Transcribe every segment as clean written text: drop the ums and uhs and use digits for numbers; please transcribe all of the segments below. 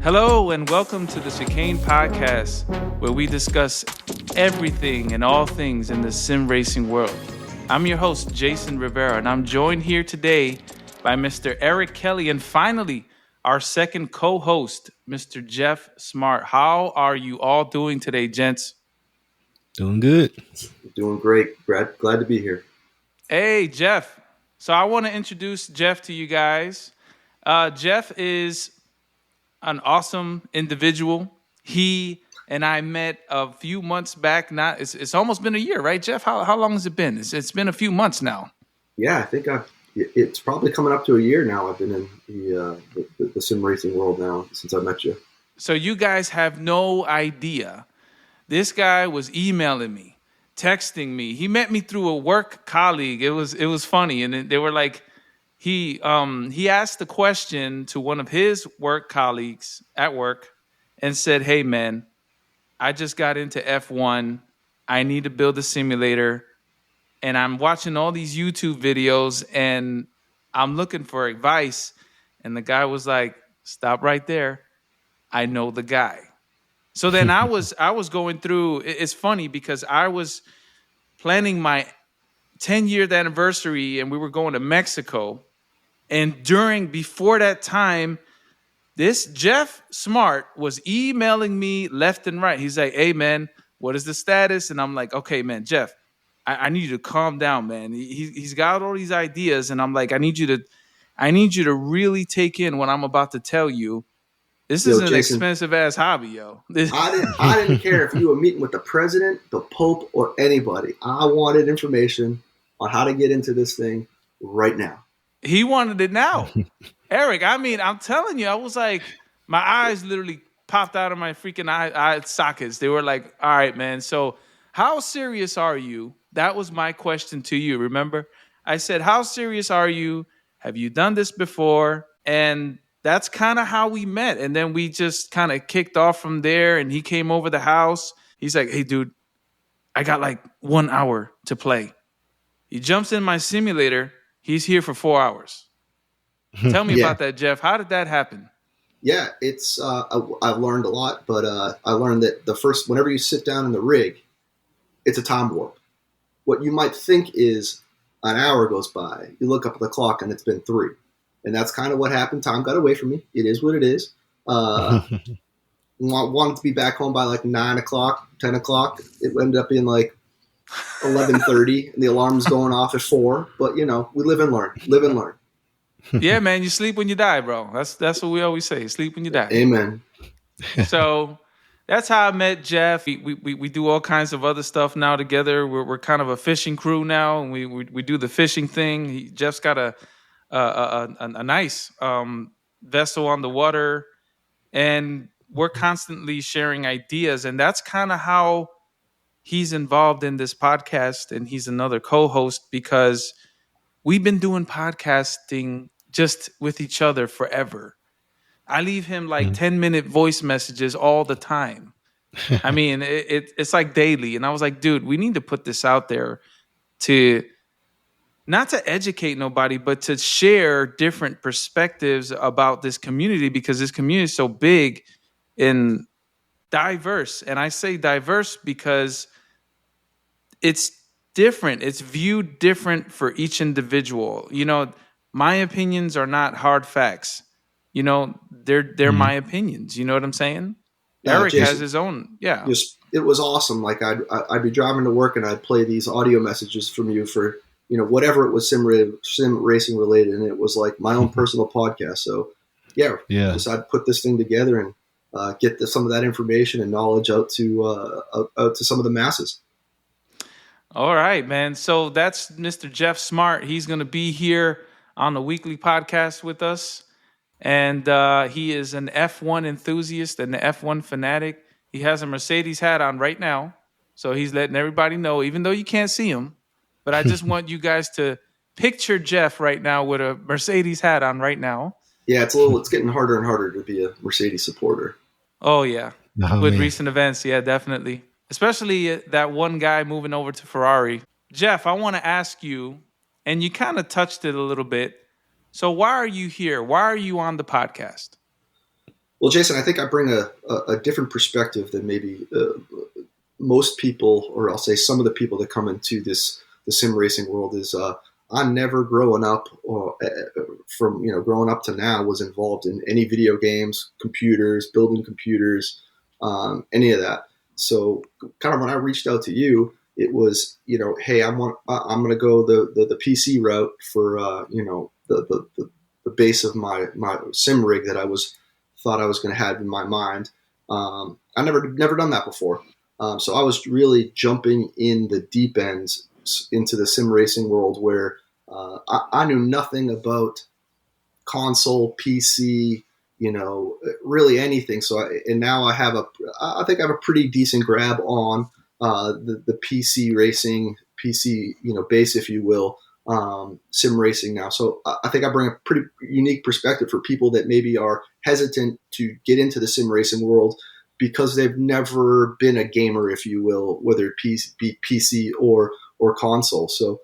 Hello and welcome to the Chicane Podcast, where we discuss everything and all things in the sim racing world. I'm your host, Jason Rivera, and I'm joined here today by Mr. Eric Kelly, and finally, our second co-host, Mr. Jeff Smart. How are you all doing today, gents? Doing good. Doing great. Glad to be here. Hey, Jeff. So I want to introduce Jeff to you guys. Jeff is an awesome individual. He and I met a few months back. It's almost been a year, right, Jeff? How long has it been? It's been a few months now. Yeah, I think it's probably coming up to a year now. I've been in the sim racing world now since I met you. So you guys have no idea. This guy was emailing me, texting me. He met me through a work colleague. It was funny, and they were like, he asked the question to one of his work colleagues at work and said, "Hey man, I just got into F1. I need to build a simulator, and I'm watching all these YouTube videos, and I'm looking for advice." And the guy was like, "Stop right there. I know the guy." So then I was going through. It's funny because I was planning my 10-year anniversary, and we were going to Mexico. And before that time, this Jeff Smart was emailing me left and right. He's like, "Hey man, what is the status?" And I'm like, "Okay, man, Jeff, I need you to calm down, man. He's got all these ideas, and I'm like, I need you to really take in what I'm about to tell you. This is an expensive ass hobby, yo." I didn't care if you were meeting with the president, the Pope, or anybody. I wanted information on how to get into this thing right now. He wanted it now. Eric, I mean, I'm telling you, I was like, my eyes literally popped out of my freaking eye sockets. They were like, "All right, man, so how serious are you?" That was my question to you, remember? I said, "How serious are you? Have you done this before?" And that's kind of how we met. And then we just kind of kicked off from there, and he came over the house. He's like, "Hey, dude, I got like 1 hour to play." He jumps in my simulator. He's here for 4 hours. Tell me about that, Jeff. How did that happen? Yeah, it's I've learned a lot, but I learned that whenever you sit down in the rig, it's a time warp. What you might think is an hour goes by. You look up at the clock and it's been 3. And that's kind of what happened. Time got away from me. It is what it is. Wanted to be back home by like 9 o'clock, 10 o'clock. It ended up being like 11:30, and the alarm's going off at 4. But, we live and learn. Live and learn. Yeah, man, you sleep when you die, bro. That's what we always say. Sleep when you die. Amen. So that's how I met Jeff. We do all kinds of other stuff now together. We're kind of a fishing crew now, and we do the fishing thing. Jeff's got a nice vessel on the water, and we're constantly sharing ideas, and that's kind of how he's involved in this podcast, and he's another co-host because we've been doing podcasting just with each other forever. I leave him like 10-minute voice messages all the time. I mean, it's like daily, and I was like, dude, we need to put this out there to not to educate nobody, but to share different perspectives about this community, because this community is so big and diverse. And I say diverse because it's different. It's viewed different for each individual. My opinions are not hard facts. They're my opinions. You know what I'm saying? Eric Jason, has his own. Yeah. It was awesome. Like I'd be driving to work and I'd play these audio messages from you for, whatever it was sim racing related. And it was like my own personal podcast. So yeah. Decided to put this thing together and get some of that information and knowledge out to some of the masses. All right, man. So that's Mr. Jeff Smart. He's going to be here on the weekly podcast with us. And he is an F1 enthusiast and an F1 fanatic. He has a Mercedes hat on right now. So he's letting everybody know, even though you can't see him. But I just want you guys to picture Jeff right now with a Mercedes hat on right now. Yeah, it's getting harder and harder to be a Mercedes supporter. Oh, yeah. With recent events, yeah, definitely. Especially that one guy moving over to Ferrari. Jeff, I want to ask you, and you kind of touched it a little bit. So why are you here? Why are you on the podcast? Well, Jason, I think I bring a different perspective than maybe most people, or I'll say some of the people that come into the sim racing world. Is I never growing up, from growing up to now, was involved in any video games, computers, building computers, any of that. So kind of when I reached out to you, it was, hey, I'm going to go the PC route for the base of my sim rig that I thought I was going to have in my mind. I never done that before. So I was really jumping in the deep end into the sim racing world where I knew nothing about console, PC, really anything. So now I think I have a pretty decent grab on the PC racing, PC, base, if you will, sim racing now. So I think I bring a pretty unique perspective for people that maybe are hesitant to get into the sim racing world because they've never been a gamer, if you will, whether it be PC or console. So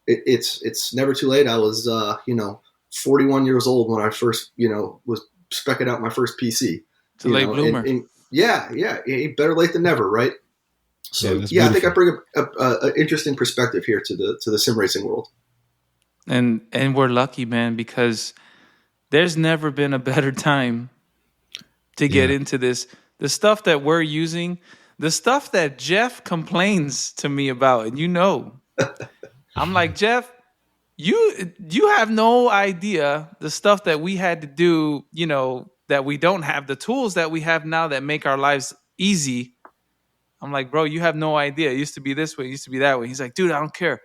it's never too late. I was 41 years old when I first was specking out my first PC. It's a late bloomer. And yeah, better late than never, right? So I think I bring a interesting perspective here to the sim racing world. And we're lucky, man, because there's never been a better time to get into this. The stuff that we're using, the stuff that Jeff complains to me about, and I'm like, Jeff, you have no idea the stuff that we had to do, that we don't have, the tools that we have now that make our lives easy. I'm like, bro, you have no idea. It used to be this way, it used to be that way. He's like, dude, I don't care.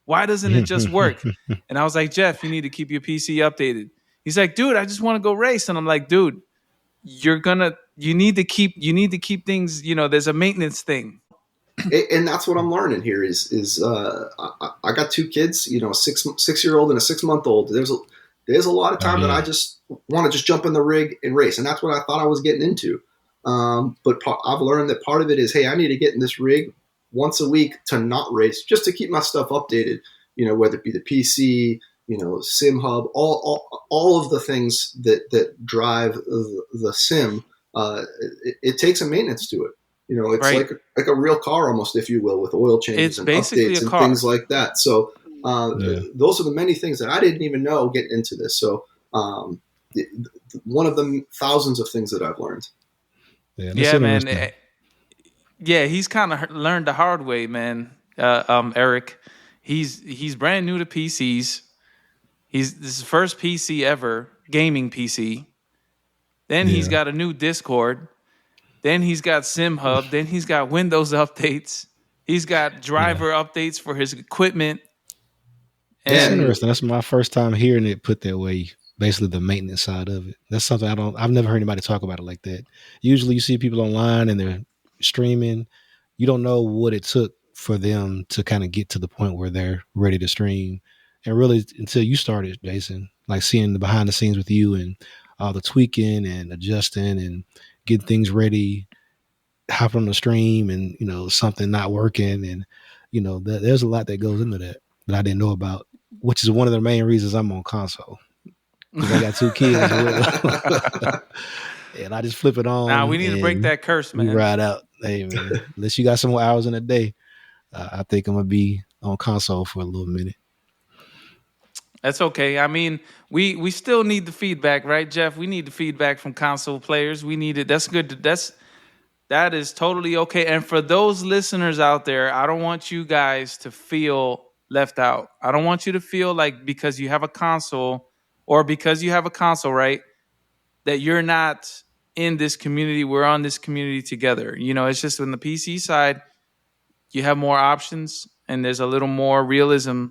Why doesn't it just work? And I was like, Jeff, you need to keep your PC updated. He's like, dude, I just want to go race. And I'm like, dude, you need to keep things, there's a maintenance thing. And that's what I'm learning here is I got two kids, a 6-year-old and a 6-month-old. There's a lot of time that I just want to just jump in the rig and race. And that's what I thought I was getting into. But I've learned that part of it is, hey, I need to get in this rig once a week to not race, just to keep my stuff updated, whether it be the PC, Sim Hub, all of the things that drive the sim. It takes a maintenance to it. It's right. like a real car almost, if you will, with oil changes and updates and things like that. So those are the many things that I didn't even know getting into this. So one of the thousands of things that I've learned. Yeah, man. Yeah, he's kind of learned the hard way, man. Eric, he's brand new to PCs. This is his first PC ever, gaming PC. Then he's got a new Discord. Then he's got Sim Hub. Then he's got Windows updates. He's got driver updates for his equipment. And that's interesting. That's my first time hearing it put that way. Basically, the maintenance side of it. That's something I've never heard anybody talk about it like that. Usually, you see people online and they're streaming. You don't know what it took for them to kind of get to the point where they're ready to stream. And really, until you started, Jason, like seeing the behind the scenes with you and all the tweaking and adjusting and getting things ready, hop on the stream and, something not working. And, there's a lot that goes into that I didn't know about, which is one of the main reasons I'm on console. Because I got 2 kids. And I just flip it on. Nah, we need to break that curse, man. We ride out. Hey, man, unless you got some more hours in a day, I think I'm going to be on console for a little minute. That's okay. I mean, we still need the feedback, right, Jeff? We need the feedback from console players. We need it. That's good. That is totally okay. And for those listeners out there, I don't want you guys to feel left out. I don't want you to feel like because you have a console or because you have a console, right, that you're not in this community. We're on this community together. It's just on the PC side, you have more options and there's a little more realism,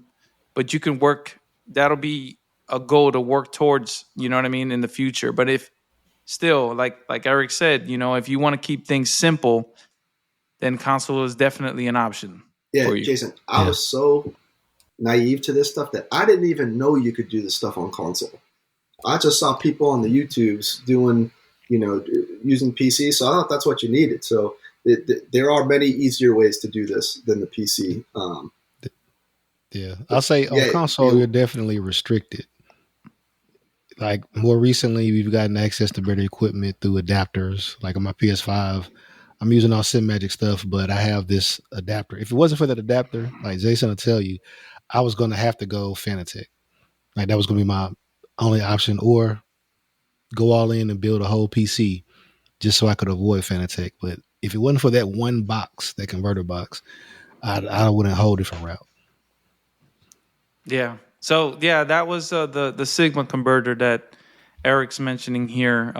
but you can work. That'll be a goal to work towards, you know what I mean, in the future. But if still, like Eric said, if you want to keep things simple, then console is definitely an option. Yeah, for you. Jason, I was so naive to this stuff that I didn't even know you could do this stuff on console. I just saw people on the YouTubes doing, using PC, so I thought that's what you needed. So there are many easier ways to do this than the PC. I'll say on console, you're definitely restricted. Like more recently, we've gotten access to better equipment through adapters. Like on my PS5, I'm using all Magic stuff, but I have this adapter. If it wasn't for that adapter, like Jason will tell you, I was going to have to go Fanatec. Like that was going to be my only option, or go all in and build a whole PC just so I could avoid Fanatec. But if it wasn't for that one box, that converter box, I wouldn't hold a different route. Yeah. So yeah, that was the Sigma converter that Eric's mentioning here.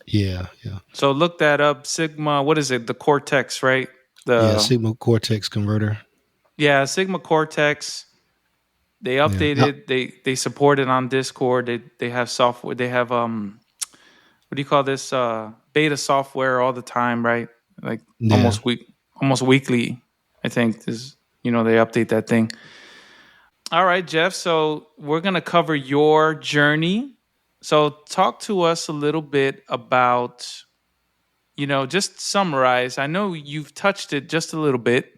Yeah. So look that up. Sigma, what is it? The Cortex, right? Sigma Cortex converter. Yeah, Sigma Cortex. They updated. Yeah. They support it on Discord. They have software. They have what do you call this? Beta software all the time, right? Like almost weekly. I think is they update that thing. All right, Jeff. So we're gonna cover your journey. So talk to us a little bit about, just summarize. I know you've touched it just a little bit.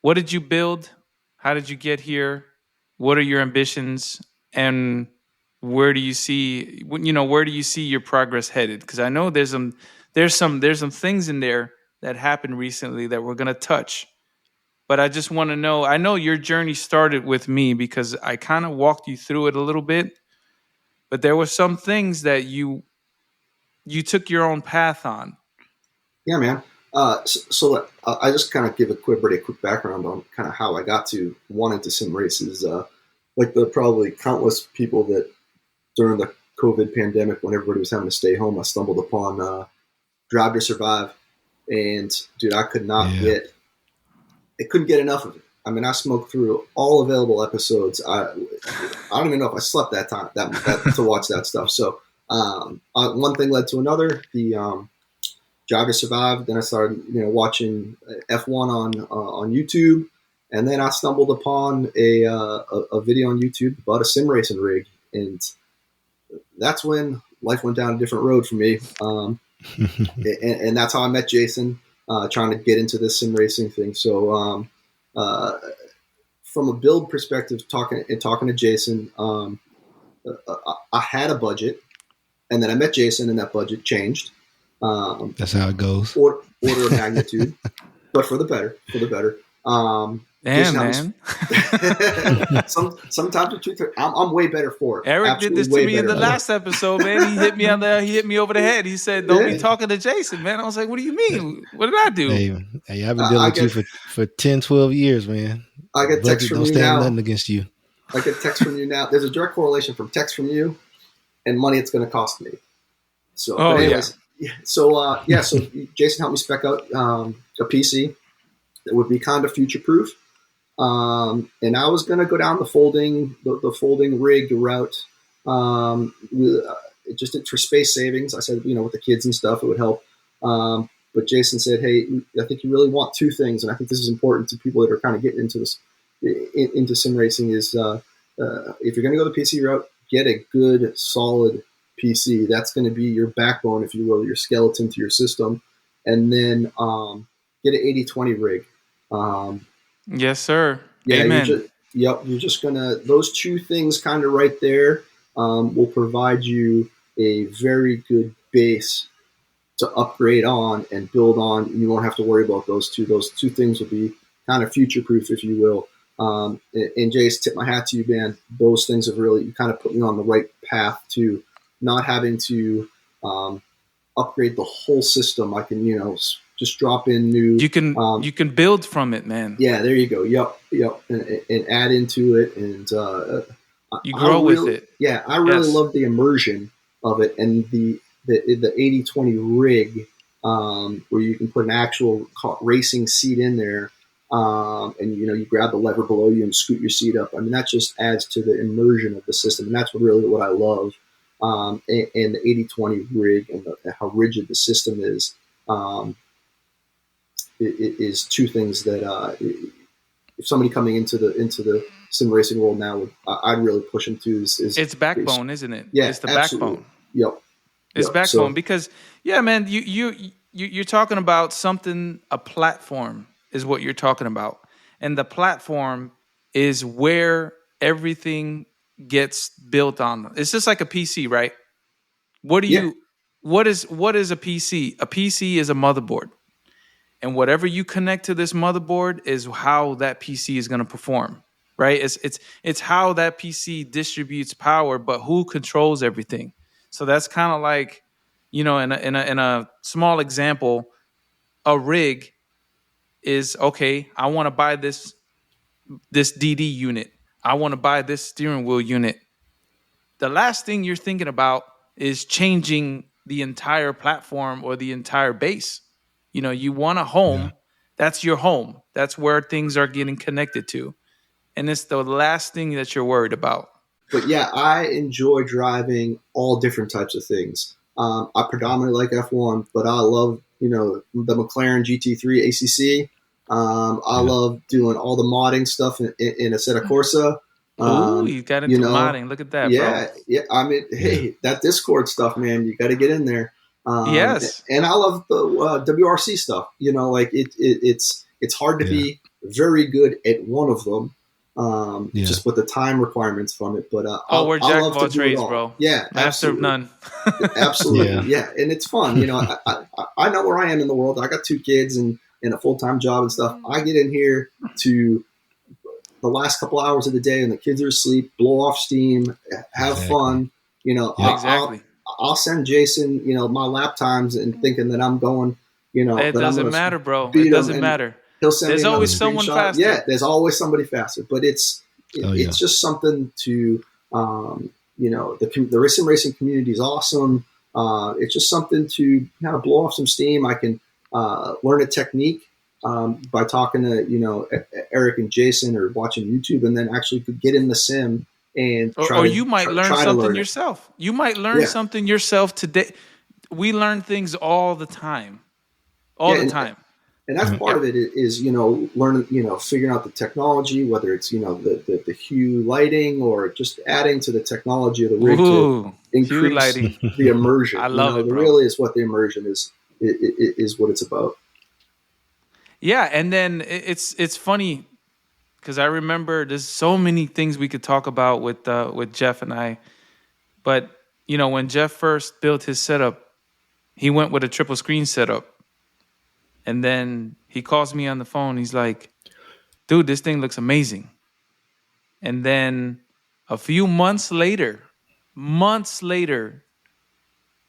What did you build? How did you get here? What are your ambitions? And where do you see your progress headed? Because I know there's some things in there that happened recently that we're gonna touch. But I just want to know. I know your journey started with me because I kind of walked you through it a little bit. But there were some things that you took your own path on. Yeah, man. So I just kind of give a quick background on kind of how I got to wanting to sim races. Like the probably countless people that during the COVID pandemic, when everybody was having to stay home, I stumbled upon Drive to Survive, and dude, I couldn't get enough of it. I mean, I smoked through all available episodes. I don't even know if I slept that time that to watch that stuff. So one thing led to another. The Drive to Survive. Then I started, watching F1 on YouTube, and then I stumbled upon a video on YouTube about a sim racing rig, and that's when life went down a different road for me. And that's how I met Jason, trying to get into this sim racing thing. So from a build perspective, talking to Jason, I had a budget, and then I met Jason, and that budget changed. That's how it goes. Order of magnitude, but for the better. Damn, man. Sometimes the truth. I'm way better for it. Eric did this to me in the last episode, man. He hit me He hit me over the head. He said, "Don't be talking to Jason, man." I was like, "What do you mean? What did I do?" Hey, I've been dealing with you for 10, 12 years, man. I get text from you now. Nothing against you. I get text from you now. There's a direct correlation from text from you and money it's going to cost me. So, anyways. Yeah. So Jason helped me spec out a PC that would be kind of future proof, and I was going to go down the folding rig route, just for space savings. I said, with the kids and stuff, it would help. But Jason said, "Hey, I think you really want two things, and I think this is important to people that are kind of getting into this into sim racing. Is if you're going to go the PC route, get a good solid PC. That's going to be your backbone, if you will, your skeleton to your system, and then get an 80/20 rig." Yes, sir. Yeah, Amen. You're just gonna, those two things kind of right there will provide you a very good base to upgrade on and build on. You won't have to worry about those two. Those two things will be kind of future proof, if you will. And Jace, tip my hat to you, man. Those things have really kind of put me on the right path to not having to upgrade the whole system. I can, just drop in new. You can build from it, man. Yeah, there you go. Yep, and add into it, and you grow with it. Yeah, I really love the immersion of it, and the 80/20 rig, where you can put an actual racing seat in there, and you grab the lever below you and scoot your seat up. I mean, that just adds to the immersion of the system, and that's what I love. And the 80/20 rig and how rigid the system is. It is two things that if somebody coming into the sim racing world now, I'd really push them to. It's backbone, isn't it? Yeah, it's the absolutely. Backbone. Yep. It's backbone because man, you're talking about something. A platform is what you're talking about, and the platform is where everything gets built on. It's just like a PC, right? What is a PC? A PC is a motherboard. And whatever you connect to this motherboard is how that PC is going to perform, right? It's how that PC distributes power, but who controls everything? So that's kind of like, in a small example, a rig is okay. I want to buy this DD unit. I want to buy this steering wheel unit. The last thing you're thinking about is changing the entire platform or the entire base. You want a home. Yeah. That's your home. That's where things are getting connected to. And it's the last thing that you're worried about. But yeah, I enjoy driving all different types of things. I predominantly like F1, but I love, the McLaren GT3 ACC. I love doing all the modding stuff in Assetto Corsa. You got into modding. Look at that, bro. Yeah. I mean, hey, that Discord stuff, man, you got to get in there. Yes. And I love the WRC stuff. It's hard to be very good at one of them. Just with the time requirements from it, but we're jack of all trades, bro. Yeah, master of none. Absolutely, yeah, and it's fun. I know where I am in the world. I got 2 kids and a full-time job and stuff. I get in here to the last couple hours of the day, and the kids are asleep. Blow off steam, have fun. Exactly. I'll send Jason, my lap times and thinking that I'm going. It doesn't matter, bro. It doesn't matter. He'll send there's always someone faster. Yeah, there's always somebody faster. But it's just something to, the sim racing community is awesome. It's just something to kind of blow off some steam. I can learn a technique by talking to, Eric and Jason or watching YouTube, and then actually could get in the sim and you might learn something yourself. You might learn something yourself today. We learn things all the time. All the time. And that's part of it is, learning, figuring out the technology, whether it's, the hue lighting or just adding to the technology of the rig to increase the immersion. I love it, bro. Really is what the immersion is what it's about. Yeah. And then it's funny because I remember there's so many things we could talk about with Jeff and I. But, when Jeff first built his setup, he went with a triple screen setup. And then he calls me on the phone. He's like, dude, this thing looks amazing. And then a few months later,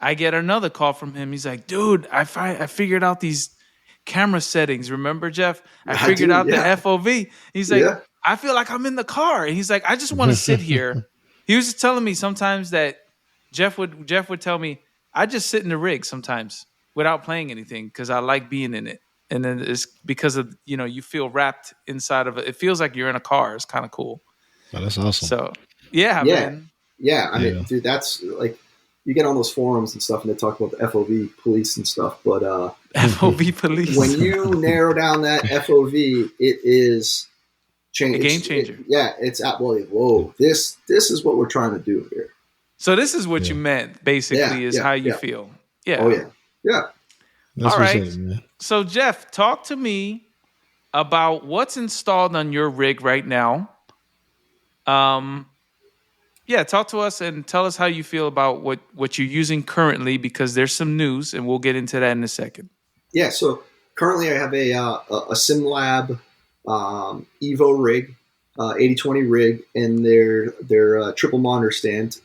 I get another call from him. He's like, dude, I figured out these camera settings. Remember, Jeff? I figured out the FOV. He's like, I feel like I'm in the car. And he's like, I just want to sit here. He was just telling me sometimes that Jeff would tell me, I just sit in the rig sometimes without playing anything because I like being in it. And then it's because of, you feel wrapped inside of it. It feels like you're in a car. It's kind of cool. Oh, that's awesome. So, man. Yeah. I mean, dude, that's like, you get on those forums and stuff and they talk about the FOV police and stuff. But FOV police. When you narrow down that FOV, it is a game changer. It's at, whoa, this is what we're trying to do here. So this is what you meant, basically, is how you feel. Yeah. Oh, yeah. Yeah. That's all right. Man. So, Jeff, talk to me about what's installed on your rig right now. Talk to us and tell us how you feel about what you're using currently, because there's some news, and we'll get into that in a second. Yeah. So currently, I have a SimLab Evo rig, 8020 rig, and their triple monitor stand.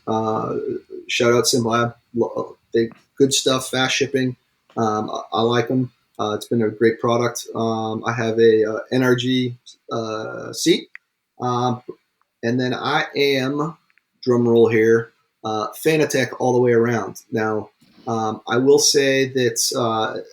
Shout out SimLab. They good stuff, fast shipping. I like them. It's been a great product. I have a NRG seat, and then I am, drum roll here, Fanatec all the way around. Now, I will say that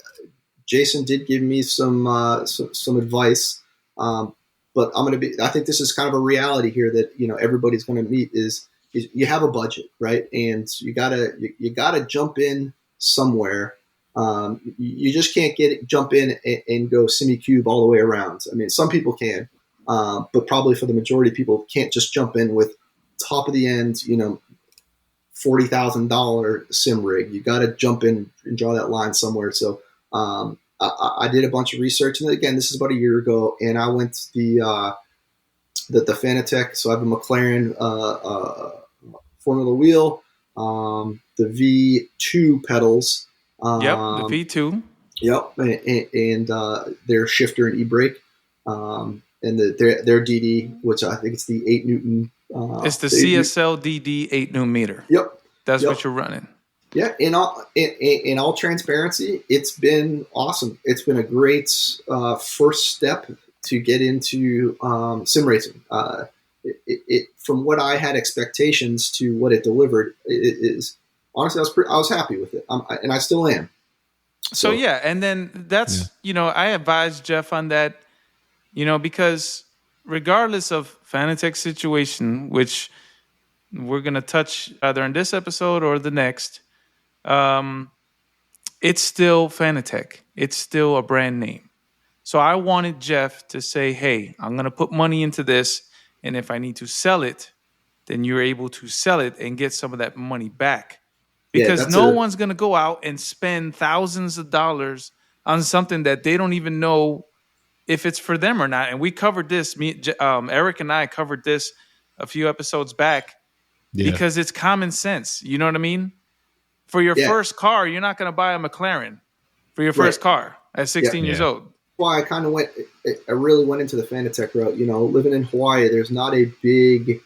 Jason did give me some advice, but I think this is kind of a reality here that everybody's going to meet is you have a budget, right? And you gotta jump in somewhere. You just can't jump in and go semi-cube all the way around. I mean, some people can, but probably for the majority of people can't just jump in with top of the end, $40,000 sim rig. You got to jump in and draw that line somewhere. So I did a bunch of research, and again, this is about a year ago, and I went the the Fanatec. So I have a McLaren Formula wheel, the V2 pedals. The V2. Yep, and their shifter and e-brake, and their DD, which I think it's the 8 Newton. It's the CSL DD 8 Newton meter. Yep, that's what you're running. Yeah, in all transparency, it's been awesome. It's been a great first step to get into sim racing. It from what I had expectations to what it delivered, it is honestly I was happy with it, and I still am. So yeah, and then that's I advise Jeff on that, because regardless of Fanatec's situation, which we're gonna touch either in this episode or the next, it's still Fanatec. It's still a brand name. So I wanted Jeff to say, "Hey, I'm gonna put money into this, and if I need to sell it, then you're able to sell it and get some of that money back." Because no one's going to go out and spend thousands of dollars on something that they don't even know if it's for them or not. And we covered this. Eric and I covered this a few episodes back because it's common sense. You know what I mean? For your first car, you're not going to buy a McLaren for your first car at 16 years old. Well, I really went into the Fanatec route. Living in Hawaii, there's not a big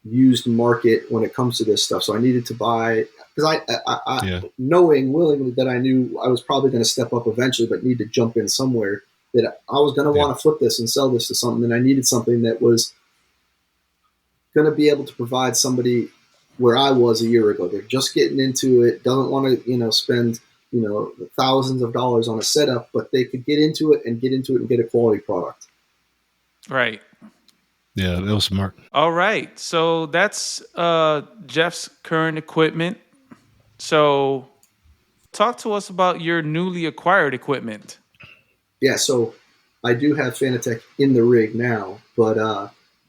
used market when it comes to this stuff. So I needed to buy... Because I knowing willingly that I knew I was probably going to step up eventually, but need to jump in somewhere, that I was going to want to flip this and sell this to something, and I needed something that was going to be able to provide somebody where I was a year ago. They're just getting into it, doesn't want to spend thousands of dollars on a setup, but they could get into it and get a quality product. Right. Yeah, that was smart. All right, so that's Jeff's current equipment. So talk to us about your newly acquired equipment. Yeah, so I do have Fanatec in the rig now, but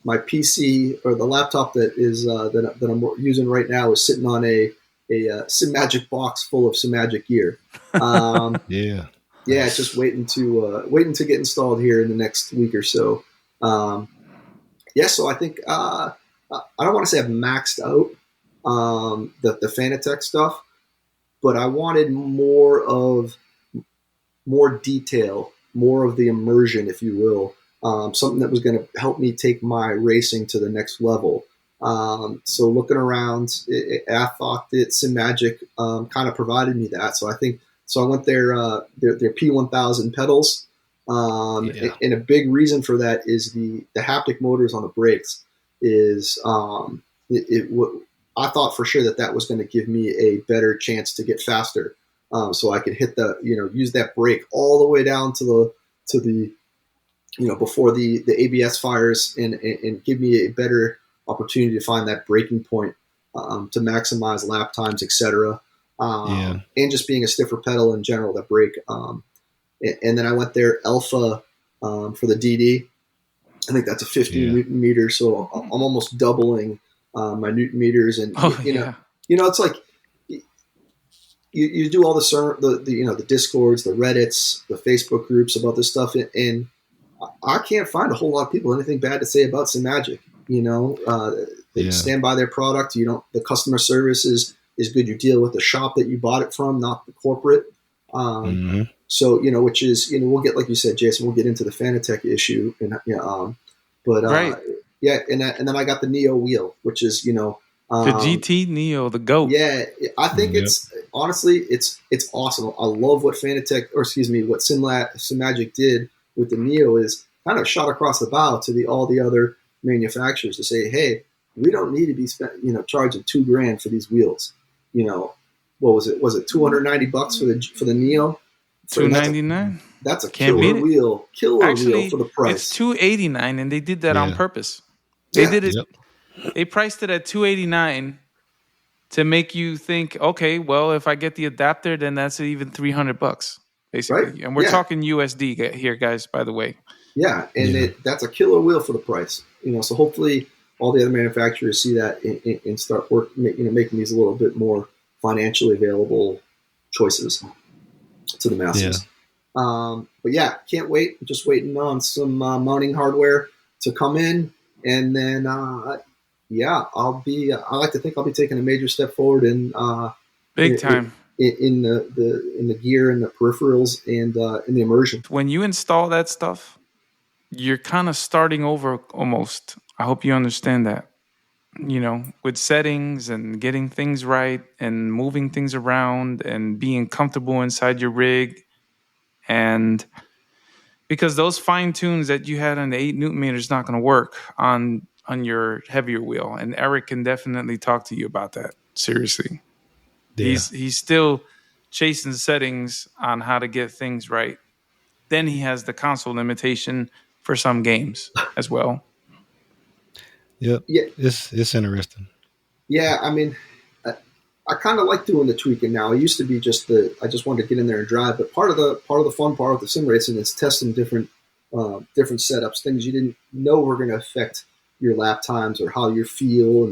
my PC or the laptop that is that I'm using right now is sitting on a SimMagic box full of SimMagic gear. Yeah, it's just waiting to get installed here in the next week or so. So I think I don't want to say I've maxed out the Fanatec stuff, but I wanted more detail, more of the immersion, if you will, something that was going to help me take my racing to the next level. So looking around, I thought that SimMagic kind of provided me that. So I went their P1000 pedals. And a big reason for that is the haptic motors on the brakes is I thought for sure that was going to give me a better chance to get faster. So I could hit use that brake all the way down to the before the ABS fires and give me a better opportunity to find that braking point to maximize lap times, etc. And just being a stiffer pedal in general, that brake. And then I went there Alpha for the DD. I think that's a 15 Newton meter, so I'm almost doubling my Newton meters. And it's like you do all the Discords, the Reddits, the Facebook groups about this stuff, and I can't find a whole lot of people anything bad to say about SimMagic. They stand by their product. The customer service is good. You deal with the shop that you bought it from, not the corporate. So, which is, we'll get, like you said, Jason, we'll get into the Fanatec issue. And, right. And then I got the Neo wheel, which is, the GT Neo, the GOAT. Yeah. I think it's awesome. I love what what SimMagic did with the Neo is kind of shot across the bow to all the other manufacturers to say, hey, we don't need to be charging $2,000 for these wheels. What was it? Was it $290 for the Neo? $299. That's a killer wheel. Wheel for the price. It's $289, and they did that on purpose. They did it. Yep. They priced it at $289 to make you think, okay, well, if I get the adapter, then that's even $300, basically. Right? And we're talking USD here, guys. By the way. Yeah, and that's a killer wheel for the price. So hopefully all the other manufacturers see that and start making these a little bit more financially available choices to the masses. But can't wait. I'm just waiting on some mounting hardware to come in. and then I'll be. I like to think I'll be taking a major step forward big time in the gear and the peripherals and in the immersion. When you install that stuff, you're kind of starting over almost. I hope you understand that. With settings and getting things right and moving things around and being comfortable inside your rig. And because those fine tunes that you had on the 8 Newton meter is not going to work on your heavier wheel. And Eric can definitely talk to you about that. Seriously. Yeah. He's still chasing settings on how to get things right. Then he has the console limitation for some games as well. Yep. Yeah. It's interesting. Yeah, I mean, I kind of like doing the tweaking now. It used to be I just wanted to get in there and drive, but part of the fun part with the sim racing is testing different setups, things you didn't know were going to affect your lap times or how you feel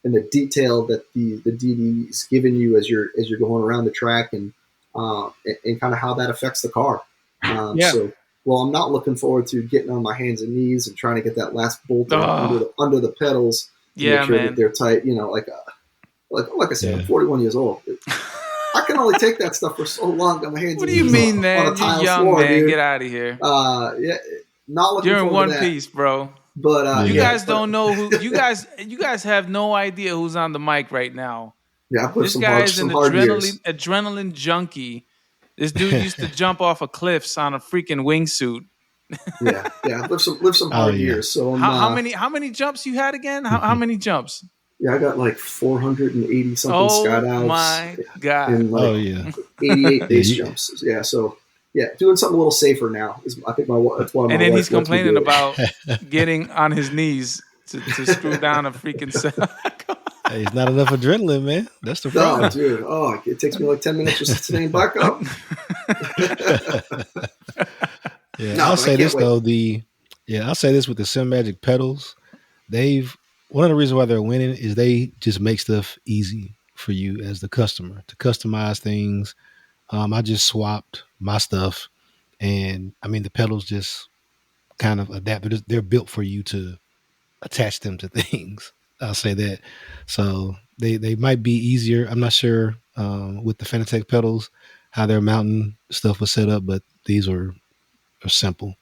and the detail that the DD is giving you as you're going around the track and kind of how that affects the car. So, well, I'm not looking forward to getting on my hands and knees and trying to get that last bolt under the pedals to make sure that they're tight. Like I said, I'm 41 years old. I can only take that stuff for so long on my hands. What do you mean, man? You're young, floor, man. Dude. Get out of here. Not looking. You're in one piece, bro. But you guys don't know who you guys have no idea who's on the mic right now. Yeah, this guy is an adrenaline junkie. This dude used to jump off of cliffs on a freaking wingsuit. yeah. Live some hard years. So how many jumps you had again? How many jumps? Yeah, I got like 480 something skydives. Oh my god! And 88 base jumps. Yeah, so doing something a little safer now is I think that's why. And then he's complaining about getting on his knees to screw down a freaking cell. Hey, it's not enough adrenaline, man. That's the problem. No, dude. Oh, it takes me like 10 minutes just to stand back up. I'll say this though. I'll say this with the Sim Magic pedals. One of the reasons why they're winning is they just make stuff easy for you as the customer to customize things. I just swapped my stuff, and I mean the pedals just kind of adapt. They're built for you to attach them to things. I'll say that. So they might be easier. I'm not sure with the Fanatec pedals how their mountain stuff was set up, but these are simple.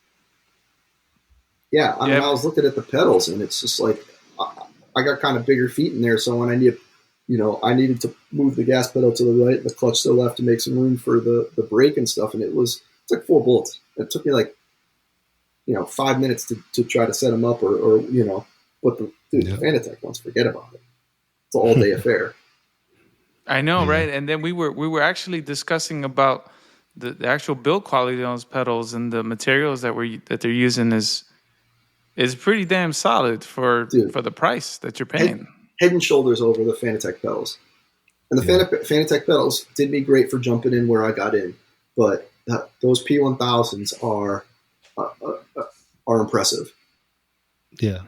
Yeah, I mean, I was looking at the pedals, and it's just like I got kind of bigger feet in there, so when I needed to move the gas pedal to the right, and the clutch to the left to make some room for the brake and stuff, and it's like 4 bolts. It took me like 5 minutes to try to set them up, or but the Fanatec ones, forget about it. It's an all day affair. I know, right? And then we were actually discussing about the actual build quality on those pedals and the materials that they're using is pretty damn solid for the price that you're paying. Head and shoulders over the Fanatec pedals. And the Fanatec pedals did me great for jumping in where I got in, but those P1000s are impressive. Yeah.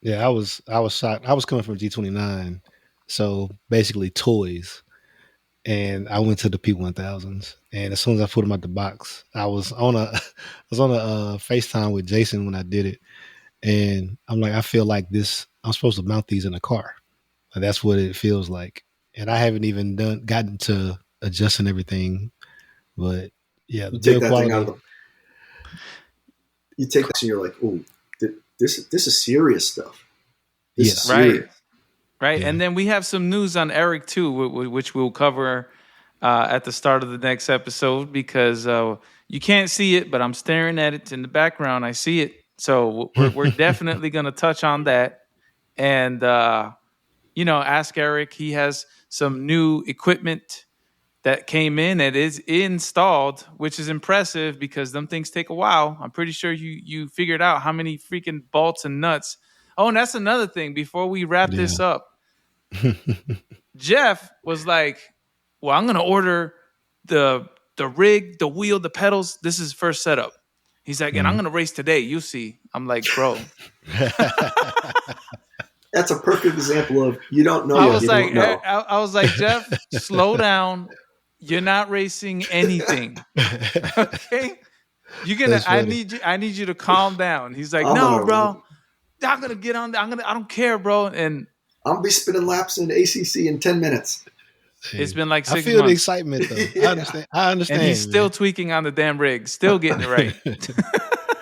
Yeah, I was shocked. I was coming from G29, so basically toys. And I went to the P1000s, and as soon as I put them out the box, I was on a FaceTime with Jason when I did it, and I'm like, I feel like this. I'm supposed to mount these in a car. Like, that's what it feels like, and I haven't even gotten to adjusting everything. But yeah, the build quality. You take that, and you're like, oh, this is serious stuff. This is serious. Right. Yeah. And then we have some news on Eric too, which we'll cover at the start of the next episode, because you can't see it, but I'm staring at it in the background. I see it. So we're definitely going to touch on that and, ask Eric. He has some new equipment that came in that is installed, which is impressive because them things take a while. I'm pretty sure you figured out how many freaking bolts and nuts. Oh, and that's another thing. Before we wrap this up, Jeff was like, well, I'm going to order the rig, the wheel, the pedals. This is first setup. He's like, and I'm going to race today. You see. I'm like, bro. That's a perfect example of you don't know. I was like, Jeff, slow down. You're not racing anything. Okay? I need you to calm down. He's like, no, bro. I'm gonna get on. I don't care, bro. And I'll be spinning laps in ACC in 10 minutes. It's been like 6 months. I feel the excitement, though. Yeah. I understand. And he's still tweaking on the damn rig, still getting it right.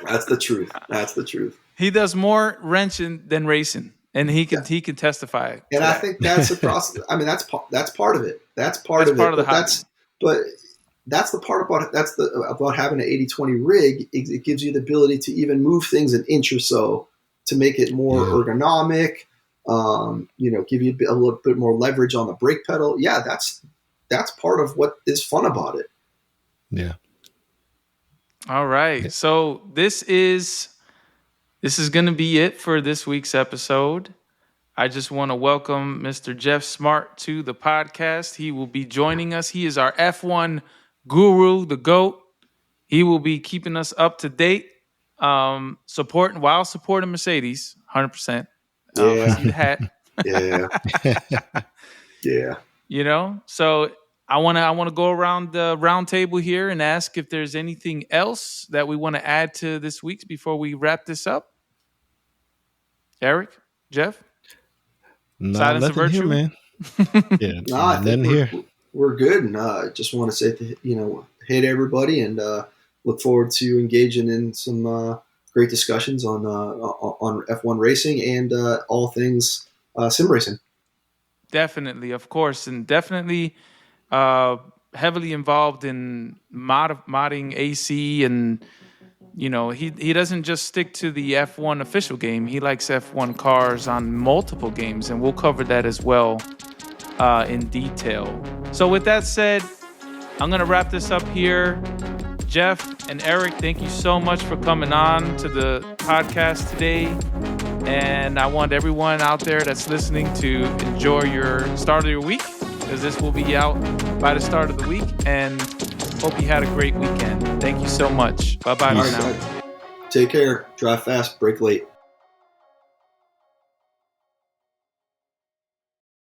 That's the truth. That's the truth. He does more wrenching than racing, and he can testify. And I think that's across. I mean, that's part of it. That's part of it. But that's the part about about having an 80-20 rig. It gives you the ability to even move things an inch or so to make it more ergonomic. Give you a little bit more leverage on the brake pedal. Yeah, that's part of what is fun about it. Yeah. All right. So this is going to be it for this week's episode. I just want to welcome Mr. Jeff Smart to the podcast. He will be joining us. He is our F1 guru, the GOAT. He will be keeping us up to date, supporting Mercedes, 100%. Yeah. See the hat. Yeah. So I want to go around the round table here and ask if there's anything else that we want to add to this week's before we wrap this up. Eric, Jeff, silence of virtue, here, man. Yeah, I think we're good, and just want to say, hey to everybody, and look forward to engaging in some great discussions on F1 racing and all things sim racing. Definitely, of course, and definitely heavily involved in modding AC, and he doesn't just stick to the F1 official game. He likes F1 cars on multiple games, and we'll cover that as well in detail. So with that said, I'm going to wrap this up here. Jeff and Eric, thank you so much for coming on to the podcast today. And I want everyone out there that's listening to enjoy your start of your week, because this will be out by the start of the week. And hope you had a great weekend. Thank you so much. Bye-bye for now. Take care. Drive fast. Brake late.